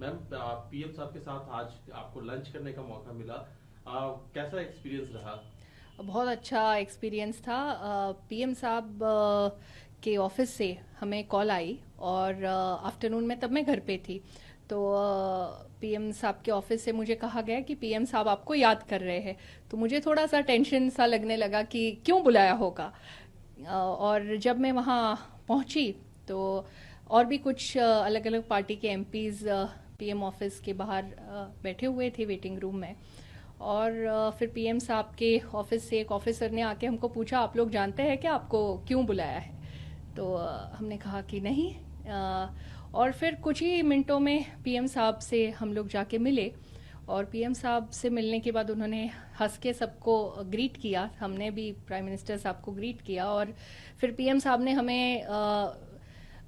Ma'am, PM साहब के साथ आज आपको लंच करने का मौका मिला, कैसा एक्सपीरियंस रहा? बहुत अच्छा एक्सपीरियंस था। पीएम साहब के ऑफिस से हमें कॉल आई और आफ्टरनून में तब मैं घर पे थी। तो पीएम साहब के ऑफिस से मुझे कहा गया कि पीएम साहब आपको याद कर रहे हैं। तो मुझे थोड़ा सा टेंशन सा लगने लगा कि क्यों बुलाया होगा। और जब मैं वहाँ पहुँची तो और भी कुछ अलग अलग पार्टी के एमपीज पीएम ऑफिस के बाहर बैठे हुए थे वेटिंग रूम में। और फिर पीएम साहब के ऑफिस से एक ऑफिसर ने आके हमको पूछा, आप लोग जानते हैं कि आपको क्यों बुलाया है? तो हमने कहा कि नहीं। और फिर कुछ ही मिनटों में पीएम साहब से हम लोग जाके मिले और पीएम साहब से मिलने के बाद उन्होंने हंस के सबको ग्रीट किया। हमने भी प्राइम मिनिस्टर साहब को ग्रीट किया और फिर पीएम साहब ने हमें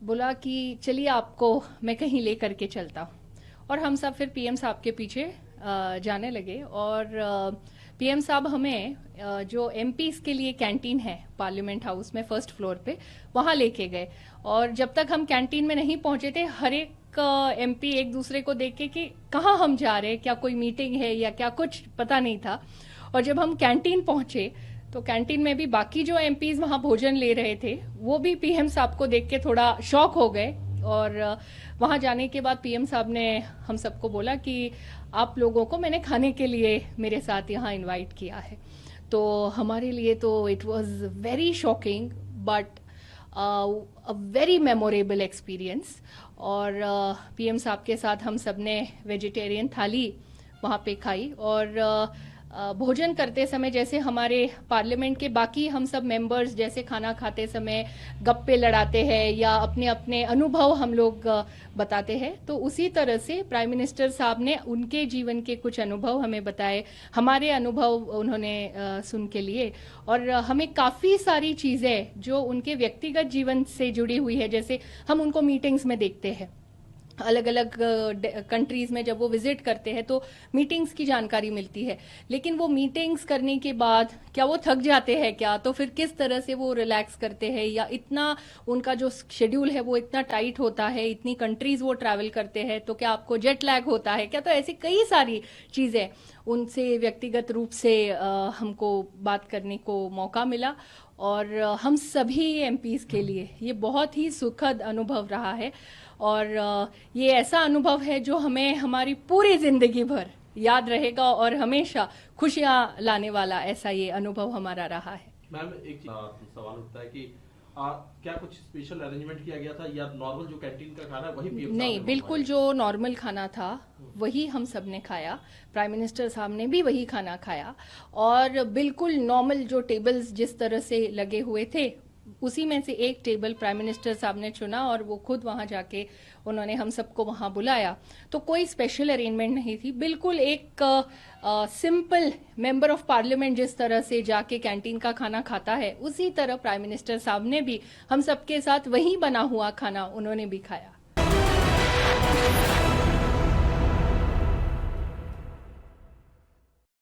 बोला कि चलिए आपको मैं कहीं ले करके चलता हूँ। और हम सब फिर पीएम साहब के पीछे जाने लगे और पीएम साहब हमें जो एमपीज के लिए कैंटीन है पार्लियामेंट हाउस में फर्स्ट फ्लोर पे वहाँ लेके गए। और जब तक हम कैंटीन में नहीं पहुंचे थे हर एक एमपी एक दूसरे को देख के कि कहाँ हम जा रहे हैं, क्या कोई मीटिंग है या क्या, कुछ पता नहीं था। और जब हम कैंटीन पहुंचे तो कैंटीन में भी बाकी जो एमपीज वहाँ भोजन ले रहे थे वो भी पीएम साहब को देख के थोड़ा शॉक हो गए। और वहाँ जाने के बाद पीएम साहब ने हम सबको बोला कि आप लोगों को मैंने खाने के लिए मेरे साथ यहाँ इनवाइट किया है। तो हमारे लिए तो it was very shocking but a very memorable experience. और पीएम साहब के साथ हम सब ने वेजिटेरियन थाली वहाँ पे खाई। और भोजन करते समय जैसे हमारे पार्लियामेंट के बाकी हम सब मेंबर्स जैसे खाना खाते समय गप्पे लड़ाते हैं या अपने अपने अनुभव हम लोग बताते हैं, तो उसी तरह से प्राइम मिनिस्टर साहब ने उनके जीवन के कुछ अनुभव हमें बताए, हमारे अनुभव उन्होंने सुन के लिए। और हमें काफ़ी सारी चीज़ें जो उनके व्यक्तिगत जीवन से जुड़ी हुई है, जैसे हम उनको मीटिंग्स में देखते हैं अलग अलग कंट्रीज में जब वो विजिट करते हैं तो मीटिंग्स की जानकारी मिलती है, लेकिन वो मीटिंग्स करने के बाद क्या वो थक जाते हैं क्या, तो फिर किस तरह से वो रिलैक्स करते हैं, या इतना उनका जो शेड्यूल है वो इतना टाइट होता है, इतनी कंट्रीज वो ट्रैवल करते हैं तो क्या आपको जेट लैग होता है क्या। तो ऐसी कई सारी चीज़ें उनसे व्यक्तिगत रूप से हमको बात करने को मौका मिला। और हम सभी एमपीज के लिए ये बहुत ही सुखद अनुभव रहा है। और ये ऐसा अनुभव है जो हमें हमारी पूरी जिंदगी भर याद रहेगा और हमेशा खुशियां लाने वाला ऐसा ये अनुभव हमारा रहा है। मैम, एक सवाल उठता है कि क्या कुछ स्पेशल अरेंजमेंट किया गया था या नॉर्मल जो कैंटीन का खाना है वही पीएम साहब नहीं, ने बिल्कुल मंगवाया? जो नॉर्मल खाना था वही हम सब ने खाया। प्राइम मिनिस्टर साहब ने भी वही खाना खाया और बिल्कुल नॉर्मल जो टेबल्स जिस तरह से लगे हुए थे उसी में से एक टेबल प्राइम मिनिस्टर साहब ने चुना और वो खुद वहां जाके उन्होंने हम सबको वहां बुलाया। तो कोई स्पेशल अरेंजमेंट नहीं थी, बिल्कुल एक सिंपल मेंबर ऑफ पार्लियामेंट जिस तरह से जाके कैंटीन का खाना खाता है उसी तरह प्राइम मिनिस्टर साहब ने भी हम सबके साथ वही बना हुआ खाना उन्होंने भी खाया।